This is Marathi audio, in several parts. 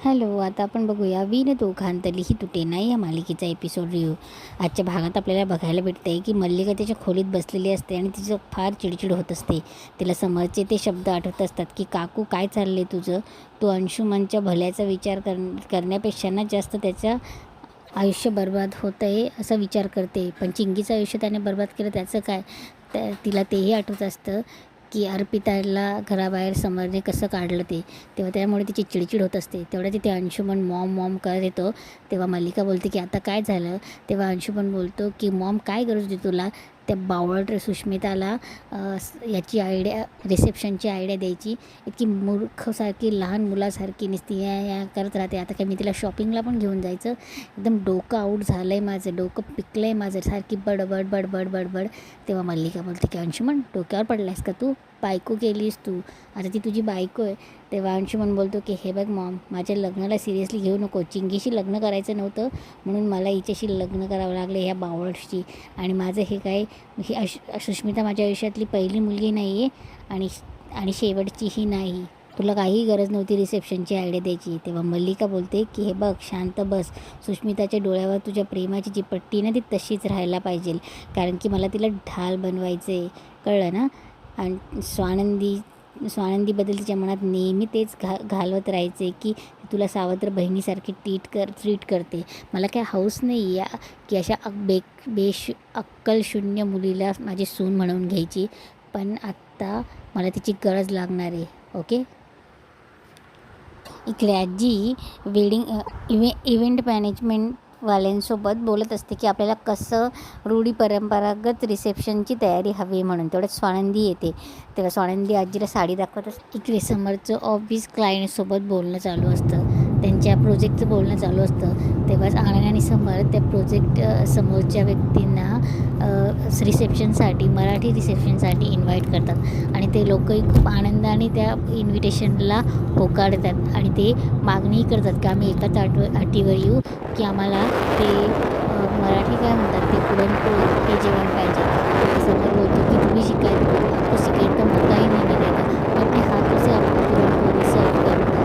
हॅलो, आता आपण बघूया विण दोघांतली ही तुटे नाही या मालिकेचा एपिसोड रिव्ह्यू. आजच्या भागात आपल्याला बघायला भेटते की मल्लिका त्याच्या खोलीत बसलेली असते आणि तिचं फार चिडचिड होत असते. तिला समोरचे ते शब्द आठवत असतात की काकू काय चालले तुझं, तू अंशुमनच्या भल्याचा विचार करण्यापेक्षा ना जास्त त्याचं आयुष्य बर्बाद होतं आहे असा विचार करते. पण चिंगीचं आयुष्य त्याने बर्बाद केलं त्याचं काय, तिला तेही आठवत असतं की अर्पिताला घराबाहेर समरने कसं काढलं ते. तेव्हा त्यामुळे तिची चिडचिड होत असते. तेवढ्या तिथे अंशुमन मॉम मॉम करत येतो. तेव्हा मल्लिका बोलते की आता काय झालं. तेव्हा अंशुमन बोलतो की मॉम काय गरज होती तुला त्या बावळट सुष्मिताला याची आयडिया, रिसेप्शनची आयडिया द्यायची. इतकी मूर्खसारखी लहान मुलासारखी नुसती या करत राहते. आता काय मी तिला शॉपिंगला पण घेऊन जायचं. एकदम डोकं आऊट झालं आहे माझं, डोकं पिकलं आहे माझं, सारखी बडबड बडबड बडबड. तेव्हा मल्लिका बोलते की अंशुमन डोक्यावर पडलायस का तू, बायको केलीस तू, आता ती तुझी बायको आहे. तेव्हा अंशुमन बोलतो की हे बघ मॉम, माझ्या लग्नाला सिरियसली घेऊ नको. चिंगीशी लग्न करायचं नव्हतं म्हणून मला हिच्याशी लग्न करावं लागलं, ह्या बावळटशी. आणि माझं हे काय, ही सुष्मिता माझ्या आयुष्यातली पहिली मुलगी नाही आहे आणि शेवटचीही नाही. तुला काही गरज नव्हती रिसेप्शनची आयडिया द्यायची. तेव्हा मल्लिका बोलते की हे बघ शांत बस, सुष्मिताच्या डोळ्यावर तुझ्या प्रेमाची जी पट्टी ना ती तशीच राहायला पाहिजे, कारण की मला तिला ढाल बनवायचं आहे, कळलं ना. आणि स्वानंदीबद्दल तिच्या मनात नेहमी तेच घालवत राहायचे की तुला सावत्र बहिणीसारखी ट्रीट करते. मला काय हौस नाही या की अशा अक्कलशून्य मुलीला माझी सून म्हणून घ्यायची. पण आत्ता मला तिची गरज लागणार आहे. ओके. इकडे आजी इव्हेंट मॅनेजमेंटवाल्यांसोबत बोलत असते की आपल्याला कसं रूढी परंपरागत रिसेप्शनची तयारी हवी म्हणून. तेवढ्यात स्वानंदी येते. तेव्हा स्वानंदी आजीला साडी दाखवत असते. इकडे समोरचं ऑफिस क्लायंटसोबत बोलणं चालू असतं, त्यांच्या प्रोजेक्टचं बोलणं चालू असतं. तेव्हाच आनंद आणि समर त्या प्रोजेक्ट समोरच्या व्यक्तींना मराठी रिसेप्शनसाठी इन्व्हाइट करतात आणि ते लोकही खूप आनंदाने त्या इन्व्हिटेशनला होकारतात आणि ते मागणी करतात की आम्ही एकाच अटीवर येऊ की आम्हाला ते मराठी काय म्हणतात ते पुरणपोळी हे जेवण पाहिजे. समोर बोलतो की तुम्ही शिकायला तर मुद्दाही नाही मिळायचा, आपले हात कसे आपण पुरणपोळी सर्व करतो.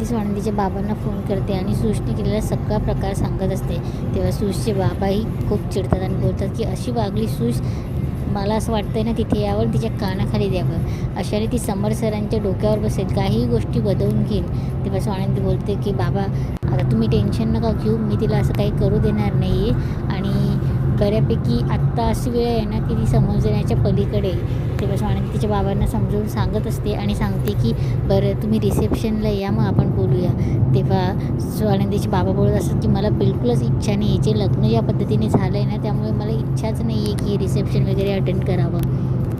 स्वानंदीच्या बाबांना फोन करते आणि सुशने केलेला सगळा प्रकार सांगत असते. तेव्हा सुशचे बाबाही खूप चिडतात आणि बोलतात की अशी वागली सुश, मला असं वाटतं ना तिथे यावर तिच्या कानाखाली द्यावं, अशाने ती समर सरांच्या डोक्यावर बसेल, काही गोष्टी बदलून घेईल. तेव्हा स्वानंदी बोलते की बाबा आता तुम्ही टेन्शन नका घेऊ, मी तिला असं काही करू देणार नाही आहे आणि बऱ्यापैकी आत्ता अशी वेळ आहे ना की ती समजण्याच्या पलीकडे. तेव्हा स्वानंदी तिच्या बाबांना समजून सांगत असते आणि सांगते की बरं तुम्ही रिसेप्शनला या, मग आपण बोलूया. तेव्हा स्वानंदीचे बाबा बोलत असतात की मला बिलकुलच इच्छा नाही, याचे लग्न ज्या पद्धतीने झालं आहे ना त्यामुळे मला इच्छाच नाही आहे की रिसेप्शन वगैरे अटेंड करावं.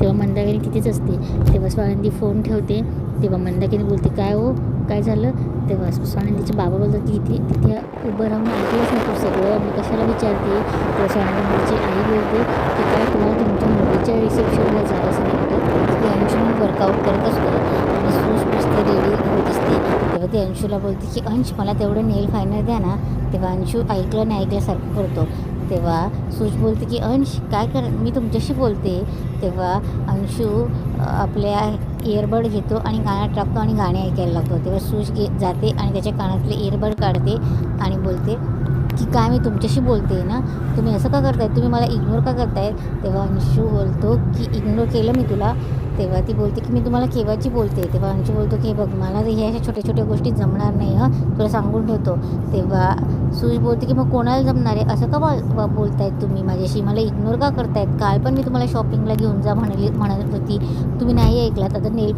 तेव्हा मंदाकिनी तिथेच असते. तेव्हा स्वानंदी फोन ठेवते. तेव्हा मंदाकिनी बोलते काय हो काय झालं. तेव्हा स्वानंदीचे बाबा बोलतात की तिथे उभं राहून ऐकलंच नाही तू सगळं, मी कशाला विचारते. तेव्हा स्वानंदीची आई बोलते की काय तुम्हाला तुमच्या मुलीच्या रिसेप्शनला जायचं नाही कुठं, ते अंशुमन वर्कआउट करत असतो आणि सूज मस्त रेडी होत असते. तेव्हा ते अंशूला बोलते की अंश मला तेवढं नेल फायनल द्या ना. तेव्हा अंशू ऐकलं नाही ऐकल्यासारखं करतो. तेव्हा सूज बोलते की अंश काय मी तुमच्याशी बोलते. तेव्हा अंशू आपल्या इयरबड घेतो आणि गाण्यात टाकतो आणि गाणे ऐकायला लागतो. तेव्हा सूज जाते आणि त्याच्या कानातले इयरबड काढते आणि बोलते की काय मी तुमच्याशी बोलते ना, तुम्ही असं का करताय, तुम्ही मला इग्नोर का करताय. तेव्हा अंशू बोलतो की इग्नोर केलं मी तुला. तेव्हा ती बोलते की मी तुम्हाला केव्हाची बोलते. तेव्हा अंशू बोलतो की बघ मला ह्या अशा छोट्या छोट्या गोष्टी जमणार नाही हं, तुला सांगून ठेवतो. तेव्हा सूज बोलते की मग कोणाला जमणार आहे, असं का बोलतायत तुम्ही माझ्याशी, मला इग्नोर का करतायत. काल पण मी तुम्हाला शॉपिंगला घेऊन जा म्हणत होती, तुम्ही नाही ऐकलात. आता नेल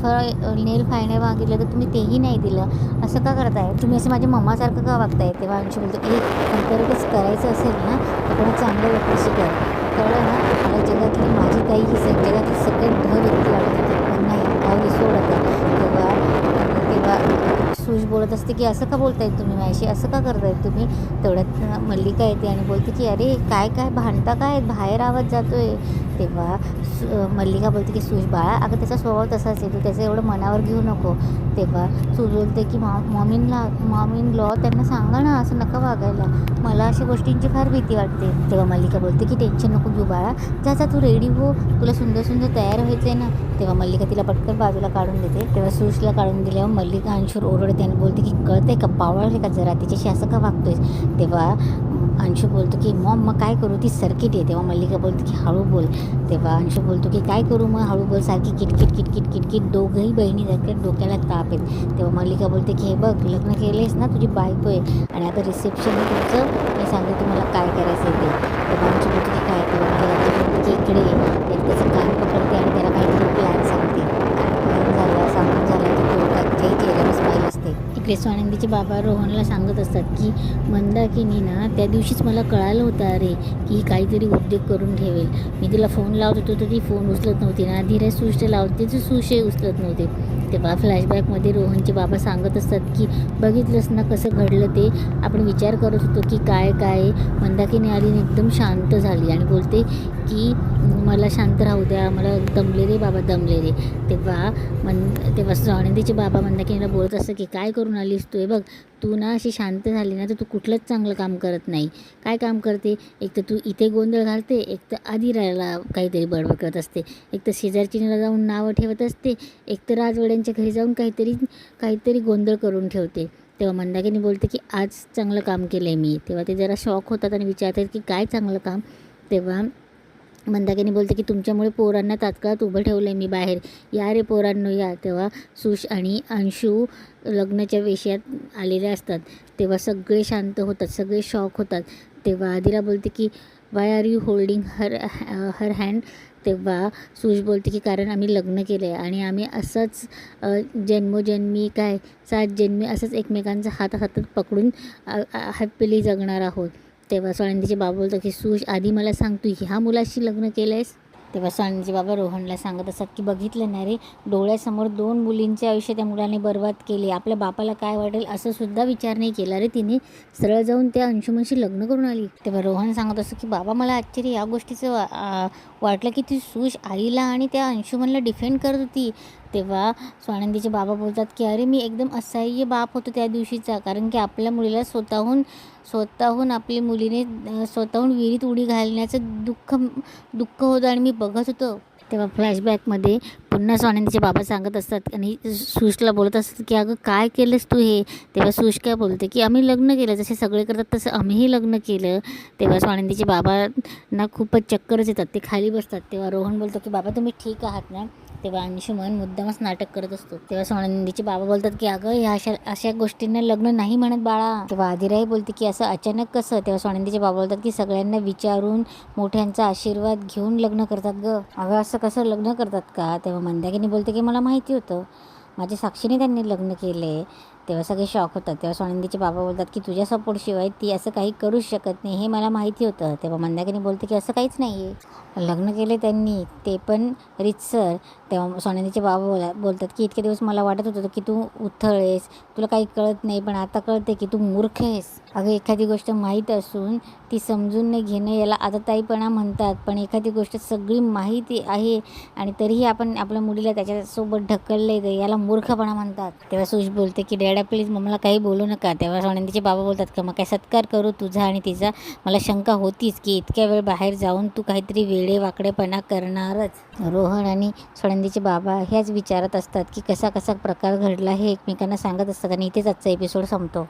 फायनल मागितलं तर तुम्ही तेही नाही दिलं, असं का करताय तुम्ही, असं माझ्या मम्मासारखं का वागताय. तेव्हा अंशू बोलतो की कंपॅरिटिव्ह करायचं असेल ना तर कोणा चांगल्या व्यक्तीशी कर, कळलं ना. मला जगातली माझी ताई ही जगातली सगळ्यात व्यक्ती वाटते पण नाही काही सोडत. तेव्हा सूज बोलत असते की असं का बोलतायत तुम्ही माझ्याशी, असं का करतायत तुम्ही. तेवढ्यात मल्लिका येते आणि बोलते की अरे काय भांडता काय, बाहेर आवाज जातोय. तेव्हा मल्लिका बोलते की सूज बाळा अगं त्याचा स्वभाव तसाच आहे, तू त्याचं एवढं मनावर घेऊ नको. तेव्हा सूज बोलते की मॉम लॉ त्यांना सांगा ना असं नका वागायला, मला अशा गोष्टींची फार भीती वाटते. तेव्हा मल्लिका बोलते की टेन्शन नको घेऊ बाळा, जा तू रेडी हो, तुला सुंदर सुंदर तयार व्हायचं आहे ना. तेव्हा मल्लिका तिला पटकन बाजूला काढून देते. तेव्हा सूजला काढून दिल्यावर मल्लिका अंशूर ओरडते आणि बोलते की कळतं आहे का, पावळले का जरा, तिच्याशी असं का वागतोयस. तेव्हा अंशू बोलतो की मॉम मग काय करू, ती सर्किट आहे. तेव्हा मल्लिका बोलते की हळू बोल. तेव्हा अंशू बोलतो की काय करू मग, हळू बोल, सारखी किटकिट किटकिट किटकिट. दोघंही बहिणी जातात, डोक्याला ताप आहेत. तेव्हा मल्लिका बोलते की हे बघ, लग्न केलेस ना, तुझी बायको आहे आणि आता रिसेप्शन तुमचं, मी सांगते तुम्हाला काय करायचं ते. तेव्हा अंशू बोलतो की काय. तेव्हा मला बोलते की इकडे ये. त्याचं कान पकडते आणि त्याला काहीतरी प्लॅन सांगते. प्लॅन झाला, सांगून झाला की दोघांच्याही चेहऱ्यावर स्माईल असते. इकडे स्वानंदीचे बाबा रोहनला सांगत असतात की मंदाकिनी ना, त्या दिवशीच मला कळालं होतं अरे की काहीतरी उद्योग करून ठेवेल. मी तिला फोन लावत होतो तर ती फोन उचलत नव्हती ना, धीरे सुशला लावते तर सुशही उचलत नव्हते. तेव्हा फ्लॅशबॅकमध्ये रोहनचे बाबा सांगत असतात की बघितलंस ना कसं घडलं ते, आपण विचार करत होतो की काय काय. मंदाकिनी आली एकदम शांत झाली आणि बोलते की मला शांत राहू द्या, मला दमले रे बाबा, दमले रे. तेव्हा स्वानंदीचे बाबा मंदाकिनीला बोलत असतं की काय करून आलीस तू, हे बघ तू ना अशी शांत झाली ना तर तू कुठलंच चांगलं काम करत नाही. काय काम करते, एक तर तू इथे गोंधळ घालते, एक तर आदिराला काहीतरी बडबड करत असते, एक तर शेजारचीला जाऊन नावं ठेवत असते, एक तर राजवाड्यांच्या घरी जाऊन काहीतरी गोंधळ करून ठेवते. तेव्हा मंदाकिनी बोलते की आज चांगलं काम केलं आहे मी. तेव्हा ते जरा शॉक होतात आणि विचारतात की काय चांगलं काम. तेव्हा मंदाकिनी बोलते की तुमच्यामुळे पोरांना तात्काळात उभं ठेवलं आहे मी बाहेर, या रे पोरांनो या. तेव्हा सुश आणि अंशू लग्नाच्या वेशात आलेले असतात. तेव्हा सगळे शांत होतात, सगळे शॉक होतात. तेव्हा आदिरा बोलते की why are you holding her hand. तेव्हा सुश बोलते की कारण आम्ही लग्न केलं आहे आणि आम्ही असंच जन्मोजन्मी 7 जन्मी असंच एकमेकांचा हात हातात पकडून हॅपीली जगणार आहोत. तेव्हा स्वानंदीचे बाबा बोलतात की सुश आधी मला सांग, तू ह्या मुलाशी लग्न केलं आहेस. तेव्हा स्वानंदीचे बाबा रोहनला सांगत असतात की बघितलं ना रे, डोळ्यासमोर 2 मुलींचे आयुष्य त्या मुलाने बर्बाद केले. आपल्या बापाला काय वाटेल असं सुद्धा विचार नाही केला रे तिने, सरळ जाऊन त्या अंशुमनशी लग्न करून आली. तेव्हा रोहन सांगत असतो की बाबा मला आश्चर्य या गोष्टीचं वाटलं की ती सुश आईला आणि त्या अंशुमनला डिफेंड करत होती. तेव्हा स्वानंदीचे बाबा बोलतात की अरे मी एकदम असह्य बाप होतो त्या दिवशीचा, कारण की आपल्या मुलीला स्वतःहून आपली मुलीने स्वतःहून विहिरीत उडी घालण्याचं दुःख होतं आणि मी बघत होतो. तेव्हा फ्लॅशबॅकमध्ये पुन्हा स्वानंदीचे बाबा सांगत असतात आणि सुशला बोलत असतात की अगं काय केलंस तू हे. तेव्हा सुश काय बोलते की आम्ही लग्न केलं, जसे सगळे करतात तसं आम्हीही लग्न केलं. तेव्हा स्वानंदीचे बाबांना खूपच चक्करच येतात, ते खाली बसतात. तेव्हा रोहन बोलतो की बाबा तुम्ही ठीक आहात ना. तेव्हा अंशुमन मुद्दामच नाटक करत असतो. तेव्हा स्वानंदीचे बाबा बोलतात की अगं ह्या अशा गोष्टींना लग्न नाही म्हणत बाळा. तेव्हा आदिराही बोलते की असं अचानक कसं. तेव्हा स्वानंदीचे बाबा बोलतात की सगळ्यांना विचारून मोठ्यांचा आशीर्वाद घेऊन लग्न करतात गं, अगं असं कसं लग्न करतात का. तेव्हा मंदाकिनी बोलते की मला माहिती होतं, माझ्या साक्षीने त्यांनी लग्न केले. तेव्हा सगळे शॉक होतात. तेव्हा स्वानंदीचे बाबा बोलतात की तुझ्या सपोर्टशिवाय ती असं काही करूच शकत नाही, हे मला माहिती होतं. तेव्हा मंदाकिनी बोलते की असं काहीच नाही आहे, लग्न केले त्यांनी ते पण रीतसर. तेव्हा स्वानंदीचे बाबा बोलतात की इतके दिवस मला वाटत होतं की तू उथळ आहेस, तुला काही कळत नाही, पण आता कळते की तू मूर्ख आहेस. अगं एखादी गोष्ट माहीत असून ती समजून नाही घेणं याला आदताईपणा म्हणतात. पण एखादी गोष्ट सगळी माहिती आहे आणि तरीही आपण आपल्या मुलीला त्याच्यासोबत ढकललं आहे, याला मूर्खपणा म्हणतात. तेव्हा सुश बोलते की डॅडा प्लीज मम्माला काही बोलू नका. तेव्हा स्वानंदीचे बाबा बोलतात का मग काय सत्कार करू तुझा आणि तिचा. मला शंका होतीच की इतक्या वेळ बाहेर जाऊन तू काहीतरी वेडेवाकडेपणा करणारच. रोहन आणि स्वानंदीचे बाबा ह्याच विचारत असतात की कसा प्रकार घडला हे एकमेकांना सांगत असतात आणि इथेच आजचा एपिसोड संपतो.